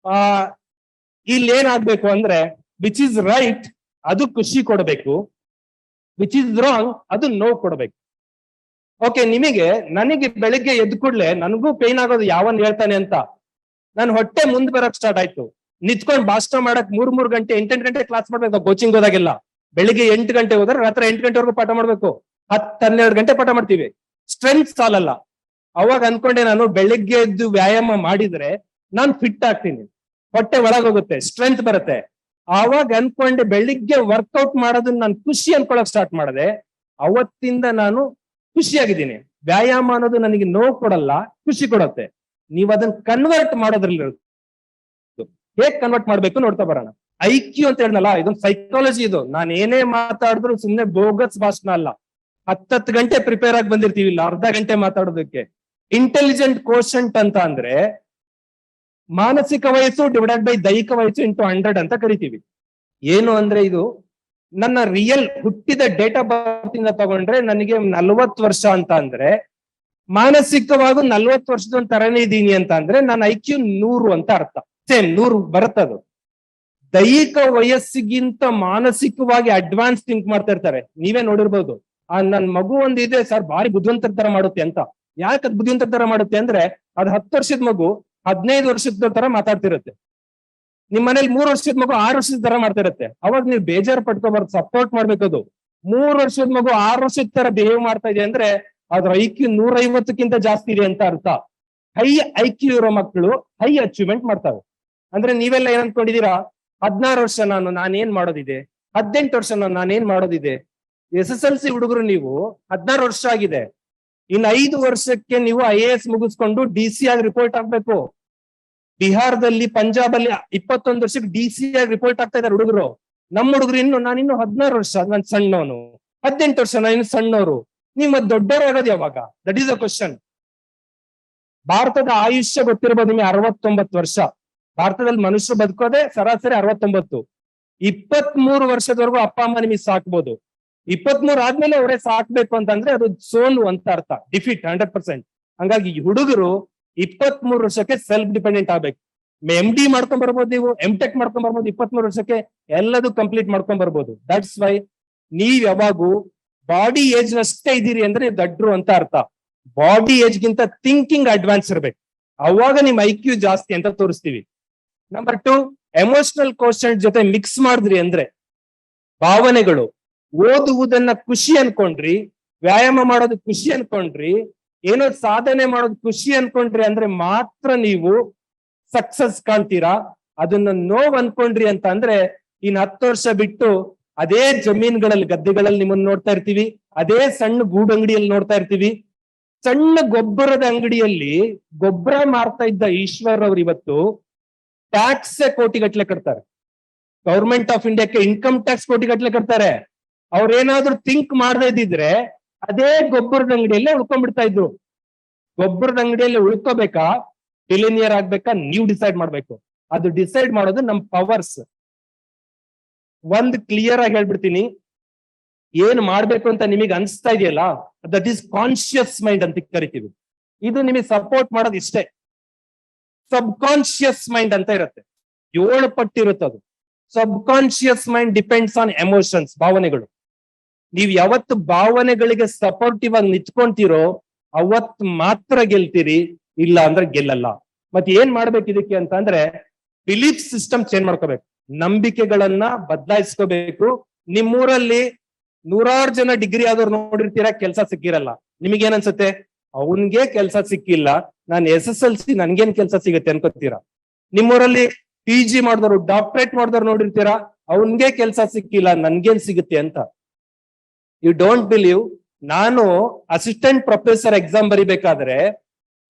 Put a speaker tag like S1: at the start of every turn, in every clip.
S1: ಆ ಇಲ್ಲಿ ಏನಾಗ್ಬೇಕು ಅಂದ್ರೆ ವಿಚ್ ಇಸ್ ರೈಟ್ ಅದು ಖುಷಿ ಕೊಡಬೇಕು, ವಿಚ್ ಇಸ್ ರಾಂಗ್ ಅದು ನೋವು ಕೊಡಬೇಕು. ಓಕೆ, ನನಗೆ ಬೆಳಿಗ್ಗೆ ಎದ್ದು ಕೂಡ್ಲೆ ನನಗೂ ಪೇನ್ ಆಗೋದು ಯಾವನ್ ಹೇಳ್ತಾನೆ ಅಂತ ನನ್ ಹೊಟ್ಟೆ ಮುಂದ್ ಬರಕ್ ಸ್ಟಾರ್ಟ್ ಆಯ್ತು. ನಿಂತ್ಕೊಂಡ್ ಭಾಷಣ ಮಾಡಕ್ 3 ಗಂಟೆ 8 ಗಂಟೆ ಕ್ಲಾಸ್ ಮಾಡ್ಬೇಕು ಕೋಚಿಂಗ್ ಹೋದಾಗೆಲ್ಲ. ಬೆಳಿಗ್ಗೆ 8 ಗಂಟೆ ಹೋದ್ರೆ ರಾತ್ರಿ 8 ಗಂಟೆವರೆಗೂ ಪಾಠ ಮಾಡ್ಬೇಕು. 10-12 ಗಂಟೆ ಪಾಠ ಮಾಡ್ತೀವಿ, ಸ್ಟ್ರೆಂತ್ ಸಾಲಲ್ಲ. ಅವಾಗ ಅನ್ಕೊಂಡೆ ನಾನು ಬೆಳಿಗ್ಗೆ ಎದ್ದು ವ್ಯಾಯಾಮ ಮಾಡಿದ್ರೆ ನಾನು ಫಿಟ್ ಆಗ್ತೀನಿ, ಹೊಟ್ಟೆ ಒಳಗೋಗುತ್ತೆ, ಸ್ಟ್ರೆಂತ್ ಬರುತ್ತೆ. ಆವಾಗ ಅನ್ಕೊಂಡೆ ಬೆಳಿಗ್ಗೆ ವರ್ಕೌಟ್ ಮಾಡೋದನ್ನ ನಾನು ಖುಷಿ ಅನ್ಕೊಳಕ್ ಸ್ಟಾರ್ಟ್ ಮಾಡಿದೆ. ಅವತ್ತಿಂದ ನಾನು ಖುಷಿಯಾಗಿದ್ದೀನಿ. ವ್ಯಾಯಾಮ ಅನ್ನೋದು ನನಗೆ ನೋವು ಕೊಡಲ್ಲ, ಖುಷಿ ಕೊಡುತ್ತೆ. ನೀವು ಅದನ್ನ ಕನ್ವರ್ಟ್ ಮಾಡೋದ್ರಲ್ಲಿ ಹೇಗ್ ಕನ್ವರ್ಟ್ ಮಾಡ್ಬೇಕು ನೋಡ್ತಾ ಬರೋಣ. ಐಕ್ಯೂ ಅಂತ ಹೇಳಿದ್ನಲ್ಲ, ಇದೊಂದು ಸೈಕಾಲಜಿ. ಇದು ನಾನು ಏನೇ ಮಾತಾಡಿದ್ರು ಸುಮ್ನೆ ಬೋಗಸ್ ಭಾಷಣ ಅಲ್ಲ. 10 ಗಂಟೆ ಪ್ರಿಪೇರ್ ಆಗಿ ಬಂದಿರ್ತೀವಿ, ಇಲ್ಲ ಅರ್ಧ ಗಂಟೆ ಮಾತಾಡೋದಕ್ಕೆ. ಇಂಟೆಲಿಜೆಂಟ್ ಕೋಶಂಟ್ ಅಂತ ಅಂದ್ರೆ ಮಾನಸಿಕ ವಯಸ್ಸು ಡಿವೈಡೆಡ್ ಬೈ ದೈಹಿಕ ವಯಸ್ಸು ಇಂಟು 100 ಅಂತ ಕರಿತೀವಿ. ಏನು ಅಂದ್ರೆ ಇದು ನನ್ನ ರಿಯಲ್ ಹುಟ್ಟಿದ ಡೇಟ್ ಆಫ್ ಬರ್ತ್ ಇಂದ ತಗೊಂಡ್ರೆ ನನಗೆ 40 ವರ್ಷ ಅಂತ ಅಂದ್ರೆ ಮಾನಸಿಕವಾಗಿ 40 ವರ್ಷದ ತರನೇ ಇದೀನಿ ಅಂತ ಅಂದ್ರೆ ನನ್ನ ಐಕ್ಯೂ 100 ಅಂತ ಅರ್ಥ. ಸೇಮ್ 100 ಬರುತ್ತದು. ದೈಹಿಕ ವಯಸ್ಸಿಗಿಂತ ಮಾನಸಿಕವಾಗಿ ಅಡ್ವಾನ್ಸ್ ಥಿಂಕ್ ಮಾಡ್ತಾ ಇರ್ತಾರೆ. ನೀವೇ ನೋಡಿರ್ಬೋದು, ನನ್ ಮಗು ಒಂದಿದೆ ಸರ್ ಭಾರಿ ಬುದ್ಧಿವಂತರ ತರ ಮಾಡುತ್ತೆ ಅಂತ. ಯಾಕೆ ಅದ್ ಬುದ್ಧಿವಂತರ ತರ ಮಾಡುತ್ತೆ ಅಂದ್ರೆ ಅದು 10 ವರ್ಷದ ಮಗು 15 ವರ್ಷದ ತರ ಮಾತಾಡ್ತಿರುತ್ತೆ. ನಿಮ್ ಮನೇಲಿ 3 ವರ್ಷದ ಮಗು 6 ವರ್ಷದ ತರ ಮಾಡ್ತಾ ಇರುತ್ತೆ. ಅವಾಗ ನೀವು ಬೇಜಾರು ಪಡ್ಕೋಬಾರ್ದು, ಸಪೋರ್ಟ್ ಮಾಡ್ಬೇಕದು. 3 ವರ್ಷದ ಮಗು 6 ವರ್ಷದ ತರ ಬಿಹೇವ್ ಮಾಡ್ತಾ ಇದೆ ಅಂದ್ರೆ ಅದ್ರ ಐಕ್ಯೂ 150ಕ್ಕಿಂತ ಜಾಸ್ತಿ ಇದೆ ಅಂತ ಅರ್ಥ. ಹೈ ಐಕ್ಯೂ ಇರೋ ಮಕ್ಕಳು ಹೈ ಅಚೀವ್ಮೆಂಟ್ ಮಾಡ್ತಾವೆ. ಅಂದ್ರೆ ನೀವೆಲ್ಲ ಏನ್ ಅನ್ಕೊಂಡಿದೀರಾ, 16 ವರ್ಷ ನಾನೇನ್ ಮಾಡೋದಿದೆ, 18 ವರ್ಷ ನಾನೇನ್ ಮಾಡೋದಿದೆ. SSLC ಹುಡುಗರು ನೀವು 16 ವರ್ಷ ಆಗಿದೆ, ಇನ್ನು 5 ವರ್ಷಕ್ಕೆ ನೀವು IAS ಮುಗಿಸ್ಕೊಂಡು DC ಆಗಿ ರಿಪೋರ್ಟ್ ಆಗ್ಬೇಕು. ಬಿಹಾರದಲ್ಲಿ ಪಂಜಾಬ್ ಅಲ್ಲಿ 21 ವರ್ಷಕ್ಕೆ DC ಆಗಿ ರಿಪೋರ್ಟ್ ಆಗ್ತಾ ಇದಾರೆ ಹುಡುಗರು. ನಮ್ಮ ಹುಡುಗರು ನಾನಿನ್ನು 16 ವರ್ಷ, ನಾನು ಸಣ್ಣವನು. 18 ವರ್ಷ ನಾನು ಸಣ್ಣವರು. ನೀವು ದೊಡ್ಡವರು ಆಗೋದು ಯಾವಾಗ? That is a question. ಭಾರತದ ಆಯುಷ್ಯ ಗೊತ್ತಿರಬಹುದು ನಿಮಗೆ 69 ವರ್ಷ. ಭಾರತದಲ್ಲಿ ಮನುಷ್ಯರು ಬದುಕೋದೆ ಸರಾಸರಿ 69. 23 ವರ್ಷದವರೆಗೂ ಅಪ್ಪ ಅಮ್ಮ ನಿಮಗೆ ಸಾಕ್ಬೋದು. 23 ಆದ್ಮೇಲೆ ಅವರೇ ಸಾಕ್ಬೇಕು ಅಂತಂದ್ರೆ ಅದು ಸೋಲು ಅಂತ ಅರ್ಥ, ಡಿಫೀಟ್ 100%. ಹಂಗಾಗಿ ಹುಡುಗರು 23 ವರ್ಷಕ್ಕೆ ಸೆಲ್ಫ್ ಡಿಪೆಂಡೆಂಟ್ ಆಗ್ಬೇಕು. MD ಮಾಡ್ಕೊಂಡ್ ಬರ್ಬೋದು, ನೀವು MTech ಮಾಡ್ಕೊಂಡ್ ಬರ್ಬೋದು. 23 ವರ್ಷಕ್ಕೆ ಎಲ್ಲದೂ ಕಂಪ್ಲೀಟ್ ಮಾಡ್ಕೊಂಡ್ ಬರ್ಬೋದು. ದಟ್ಸ್ ವೈ ನೀವ್ ಯಾವಾಗೂ ಬಾಡಿ ಏಜ್ ನಷ್ಟೇ ಇದೀರಿ ಅಂದ್ರೆ ದಡ್ರು ಅಂತ ಅರ್ಥ. ಬಾಡಿ ಏಜ್ ಗಿಂತ ಥಿಂಕಿಂಗ್ ಅಡ್ವಾನ್ಸ್ ಇರ್ಬೇಕು, ಅವಾಗ ನಿಮ್ IQ ಜಾಸ್ತಿ ಅಂತ ತೋರಿಸ್ತೀವಿ. ನಂಬರ್ 2, ಎಮೋಷನಲ್ ಕೋಶಂಟ್ ಜೊತೆ ಮಿಕ್ಸ್ ಮಾಡಿದ್ರಿ ಅಂದ್ರೆ ಭಾವನೆಗಳು. ಓದುವುದನ್ನ ಖುಷಿ ಅನ್ಕೊಂಡ್ರಿ, ವ್ಯಾಯಾಮ ಮಾಡೋದು ಖುಷಿ ಅನ್ಕೊಂಡ್ರಿ, ಏನೋ ಸಾಧನೆ ಮಾಡೋದು ಖುಷಿ ಅನ್ಕೊಂಡ್ರಿ ಅಂದ್ರೆ ಮಾತ್ರ ನೀವು ಸಕ್ಸಸ್ ಕಾಣ್ತೀರಾ. ಅದನ್ನ ನೋವು ಅನ್ಕೊಂಡ್ರಿ ಅಂತ ಅಂದ್ರೆ ಇನ್ 10 ವರ್ಷ ಬಿಟ್ಟು ಅದೇ ಜಮೀನ್ಗಳಲ್ಲಿ ಗದ್ದೆಗಳಲ್ಲಿ ನಿಮ್ಮನ್ನ ನೋಡ್ತಾ ಇರ್ತೀವಿ, ಅದೇ ಸಣ್ಣ ಗೂಡಂಗಡಿಯಲ್ಲಿ ನೋಡ್ತಾ ಇರ್ತೀವಿ. ಸಣ್ಣ ಗೊಬ್ಬರದ ಅಂಗಡಿಯಲ್ಲಿ ಗೊಬ್ಬರ ಮಾರ್ತಾ ಇದ್ದ ಈಶ್ವರ್ ಅವ್ರು ಇವತ್ತು ಟ್ಯಾಕ್ಸ್ ಕೋಟಿಗಟ್ಲೆ ಕಟ್ತಾರೆ. ಗೌರ್ಮೆಂಟ್ ಆಫ್ ಇಂಡಿಯಾಕ್ಕೆ ಇನ್ಕಮ್ ಟ್ಯಾಕ್ಸ್ ಕೋಟಿಗಟ್ಲೆ ಕಟ್ತಾರೆ. ಅವ್ರೇನಾದ್ರೂ ಥಿಂಕ್ ಮಾಡದೇ ಇದ್ದಿದ್ರೆ ಅದೇ ಗೊಬ್ಬರದ ಅಂಗಡಿಯಲ್ಲೇ ಉಳ್ಕೊಂಡ್ಬಿಡ್ತಾ ಇದ್ರು. ಗೊಬ್ಬರದ ಅಂಗಡಿಯಲ್ಲಿ ಉಳ್ಕೋಬೇಕಾ, ಬಿಲಿಯನಿಯರ್ ಆಗ್ಬೇಕಾ, ನೀವು ಡಿಸೈಡ್ ಮಾಡ್ಬೇಕು. ಅದು ಡಿಸೈಡ್ ಮಾಡೋದು ನಮ್ ಪವರ್ಸ್. ಒಂದ್ ಕ್ಲಿಯರ್ ಆಗಿ ಹೇಳ್ಬಿಡ್ತೀನಿ, ಏನ್ ಮಾಡ್ಬೇಕು ಅಂತ ನಿಮಗೆ ಅನ್ಸ್ತಾ ಇದೆಯಲ್ಲ, ದಟ್ ಈಸ್ ಕಾನ್ಶಿಯಸ್ ಮೈಂಡ್ ಅಂತ ಕರಿತೀವಿ. ಇದು ನಿಮಗೆ ಸಪೋರ್ಟ್ ಮಾಡೋದು ಇಷ್ಟೇ. ಸಬ್ ಕಾನ್ಶಿಯಸ್ ಮೈಂಡ್ ಅಂತ ಇರುತ್ತೆ, 7 ಪಟ್ಟು ಇರುತ್ತೆ ಅದು. Subconscious mind depends on emotions, ಭಾವನೆಗಳು. ನೀವ್ ಯಾವತ್ತು ಭಾವನೆಗಳಿಗೆ ಸಪೋರ್ಟಿವ್ ಆಗಿ ನಿಂತ್ಕೊಂತೀರೋ ಅವತ್ ಮಾತ್ರ ಗೆಲ್ತೀರಿ, ಇಲ್ಲ ಅಂದ್ರೆ ಗೆಲ್ಲಲ್ಲ. ಮತ್ತೆ ಏನ್ ಮಾಡ್ಬೇಕು ಇದಕ್ಕೆ ಅಂತ ಅಂದ್ರೆ ಬಿಲೀಫ್ ಸಿಸ್ಟಮ್ ಚೇಂಜ್ ಮಾಡ್ಕೋಬೇಕು, ನಂಬಿಕೆಗಳನ್ನ ಬದಲಾಯಿಸ್ಕೋಬೇಕು. ನಿಮ್ಮೂರಲ್ಲಿ 100 ಜನ ಡಿಗ್ರಿ ಆದವ್ರು ನೋಡಿರ್ತೀರಾ, ಕೆಲ್ಸ ಸಿಕ್ಕಿರಲ್ಲ. ನಿಮಗೇನ್ ಅನ್ಸುತ್ತೆ, ಅವನ್ಗೆ ಕೆಲ್ಸ ಸಿಕ್ಕಿಲ್ಲ, ನಾನು SSLC ನನ್ಗೇನ್ ಕೆಲ್ಸ ಸಿಗುತ್ತೆ ಅನ್ಕೋತೀರಾ. ನಿಮ್ಮೂರಲ್ಲಿ PG ಮಾಡಿದವರು, ಡಾಕ್ಟರೇಟ್ ಮಾಡಿದವ್ರು ನೋಡಿರ್ತೀರಾ, ಅವನ್ಗೆ ಕೆಲ್ಸ ಸಿಕ್ಕಿಲ್ಲ, ನನ್ಗೇನ್ ಸಿಗುತ್ತೆ ಅಂತ. ಯು ಡೋಂಟ್ ಬಿಲೀವ್, ನಾನು ಅಸಿಸ್ಟೆಂಟ್ ಪ್ರೊಫೆಸರ್ ಎಕ್ಸಾಮ್ ಬರಿಬೇಕಾದ್ರೆ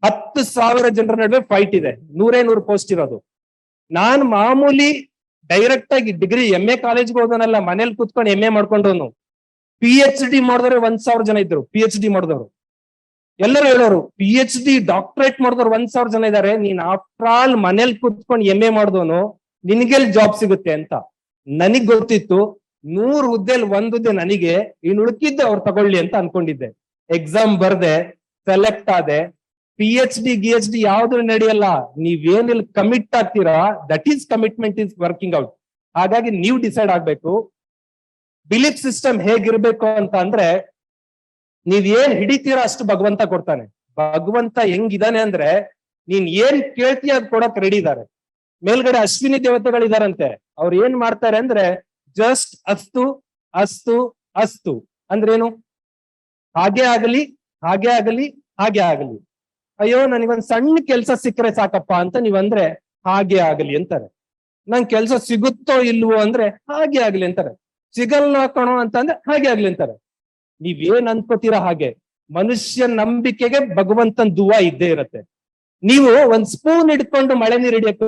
S1: 10,000 ಜನರ ನಡುವೆ ಫೈಟ್ ಇದೆ, 100 ಪೋಸ್ಟ್ ಇರೋದು. ನಾನು ಮಾಮೂಲಿ ಡೈರೆಕ್ಟ್ ಆಗಿ ಡಿಗ್ರಿ MA ಕಾಲೇಜ್ಗೆ ಹೋದನಲ್ಲ, ಮನೇಲಿ ಕುತ್ಕೊಂಡು MA ಮಾಡ್ಕೊಂಡವನು. PhD ಮಾಡಿದವ್ರೆ 1,000 ಜನ ಇದ್ರು. PhD ಮಾಡಿದವರು ಎಲ್ಲರೂ ಹೇಳೋರು, PhD ಡಾಕ್ಟರೇಟ್ ಮಾಡಿದವ್ರು 1,000 ಜನ ಇದ್ದಾರೆ, ನೀನ್ ಆಫ್ಟರ್ ಆಲ್ ಮನೇಲಿ ಕುತ್ಕೊಂಡು MA ಮಾಡಿದವನು, ನಿನ್ಗೆಲ್ ಜಾಬ್ ಸಿಗುತ್ತೆ ಅಂತ. ನನಗ್ ಗೊತ್ತಿತ್ತು 100 ಹುದ್ದೆಲಿ 1 ಹುದ್ದೆ ನನಗೆ, ಇನ್ನು ಉಳುಕಿದ್ದೆ ಅವ್ರು ತಗೊಳ್ಳಿ ಅಂತ ಅನ್ಕೊಂಡಿದ್ದೆ. ಎಕ್ಸಾಮ್ ಬರ್ದೆ, ಸೆಲೆಕ್ಟ್ ಆದೆ. PhD GHD ಯಾವ್ದು ನಡೆಯಲ್ಲ. ನೀವೇನಿಲ್ಲಿ ಕಮಿಟ್ ಆಗ್ತೀರಾ, that is commitment is working out. ಹಾಗಾಗಿ ನೀವು ಡಿಸೈಡ್ ಆಗ್ಬೇಕು ಬಿಲೀಫ್ ಸಿಸ್ಟಮ್ ಹೇಗಿರ್ಬೇಕು ಅಂತ. ಅಂದ್ರೆ ನೀವ್ ಏನ್ ಹಿಡಿತೀರಾ ಅಷ್ಟು ಭಗವಂತ ಕೊಡ್ತಾನೆ. ಭಗವಂತ ಹೆಂಗಿದಾನೆ ಅಂದ್ರೆ ನೀನ್ ಏನ್ ಕೇಳ್ತೀಯ ಅದ್ ಕೊಡಕ್ ರೆಡಿ ಇದಾರೆ. ಮೇಲ್ಗಡೆ ಅಶ್ವಿನಿ ದೇವತೆಗಳಿದಾರಂತೆ, ಅವ್ರು ಏನ್ ಮಾಡ್ತಾರೆ ಅಂದ್ರೆ ಜಸ್ಟ್ ಅಸ್ತು ಅಸ್ತು ಅಸ್ತು ಅಂದ್ರೇನು, ಹಾಗೆ ಆಗಲಿ ಹಾಗೆ ಆಗಲಿ ಹಾಗೆ ಆಗಲಿ. ಅಯ್ಯೋ ನನಗೊಂದ್ ಸಣ್ಣ ಕೆಲ್ಸ ಸಿಕ್ಕರೆ ಸಾಕಪ್ಪ ಅಂತ ನೀವಂದ್ರೆ ಹಾಗೆ ಆಗಲಿ ಅಂತಾರೆ. ನಂಗ್ ಕೆಲ್ಸ ಸಿಗುತ್ತೋ ಇಲ್ವೋ ಅಂದ್ರೆ ಹಾಗೆ ಆಗ್ಲಿ ಅಂತಾರೆ. ಸಿಗಲ್ಲ ಕಣೋ ಅಂತಂದ್ರೆ ಹಾಗೆ ಆಗ್ಲಿ ಅಂತಾರೆ. ನೀವೇನ್ ಅನ್ಕೋತೀರಾ ಹಾಗೆ. ಮನುಷ್ಯ ನಂಬಿಕೆಗೆ ಭಗವಂತನ ದುವಾ ಇದ್ದೇ ಇರತ್ತೆ. ನೀವು ಒಂದ್ ಸ್ಪೂನ್ ಇಟ್ಕೊಂಡು ಮಳೆ ನೀರು ಹಿಡಿಯಕ್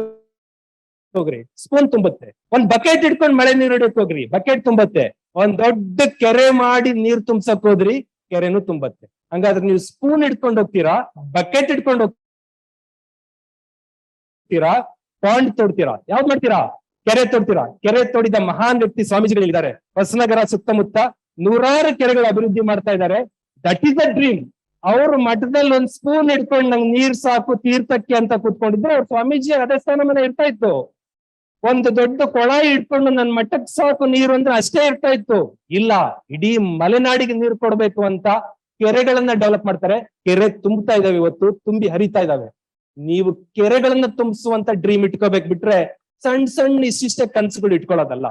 S1: ಹೋಗ್ರಿ, ಸ್ಪೂನ್ ತುಂಬುತ್ತೆ. ಒಂದ್ ಬಕೆಟ್ ಇಟ್ಕೊಂಡು ಮಳೆ ನೀರು ಹಿಡಿಯಕ್ ಹೋಗ್ರಿ, ಬಕೆಟ್ ತುಂಬತ್ತೆ. ಒಂದ್ ದೊಡ್ಡ ಕೆರೆ ಮಾಡಿ ನೀರ್ ತುಂಬಸಕ್ ಹೋದ್ರಿ, ಕೆರೆನೂ ತುಂಬತ್ತೆ. ಹಂಗಾದ್ರೆ ನೀವು ಸ್ಪೂನ್ ಇಟ್ಕೊಂಡು ಹೋಗ್ತೀರಾ, ಬಕೆಟ್ ಇಟ್ಕೊಂಡು ಹೋಗ್ತೀರಾ, ಪಾಂಡ್ ತೋಡ್ತೀರಾ, ಯಾವ್ದು ಮಾಡ್ತೀರಾ, ಕೆರೆ ತೋಡ್ತೀರಾ. ಕೆರೆ ತೋಡಿದ ಮಹಾನ್ ವ್ಯಕ್ತಿ ಸ್ವಾಮೀಜಿಗಳಿದ್ದಾರೆ. ಹೊಸನಗರ ಸುತ್ತಮುತ್ತ ನೂರಾರು ಕೆರೆಗಳು ಅಭಿವೃದ್ಧಿ ಮಾಡ್ತಾ ಇದ್ದಾರೆ. That is the dream. ಅವ್ರ ಮಠದಲ್ಲಿ ಒಂದ್ ಸ್ಪೂನ್ ಇಟ್ಕೊಂಡು ನಂಗೆ ನೀರ್ ಸಾಕು ತೀರ್ಥಕ್ಕೆ ಅಂತ ಕೂತ್ಕೊಂಡಿದ್ರೆ ಅವ್ರ ಸ್ವಾಮೀಜಿ ಅದೇ ಸ್ಥಾನ ಮನೆ ಇರ್ತಾ ಇತ್ತು. ಒಂದು ದೊಡ್ಡ ಕೊಳಾಯಿ ಇಟ್ಕೊಂಡು ನನ್ ಮಠಕ್ಕೆ ಸಾಕು ನೀರು ಅಂದ್ರೆ ಅಷ್ಟೇ ಇರ್ತಾ ಇತ್ತು. ಇಲ್ಲ, ಇಡೀ ಮಲೆನಾಡಿಗೆ ನೀರು ಕೊಡ್ಬೇಕು ಅಂತ ಕೆರೆಗಳನ್ನ ಡೆವಲಪ್ ಮಾಡ್ತಾರೆ. ಕೆರೆ ತುಂಬ್ತಾ ಇದಾವೆ, ಇವತ್ತು ತುಂಬಿ ಹರಿತಾ ಇದಾವೆ. ನೀವು ಕೆರೆಗಳನ್ನ ತುಂಬಿಸುವಂತ ಡ್ರೀಮ್ ಇಟ್ಕೋಬೇಕು ಬಿಟ್ರೆ ಸಣ್ಣ ಸಣ್ಣ ಇಷ್ಟಿಷ್ಟೇ ಕನ್ಸುಗಳು ಇಟ್ಕೊಳ್ಳೋದಲ್ಲ.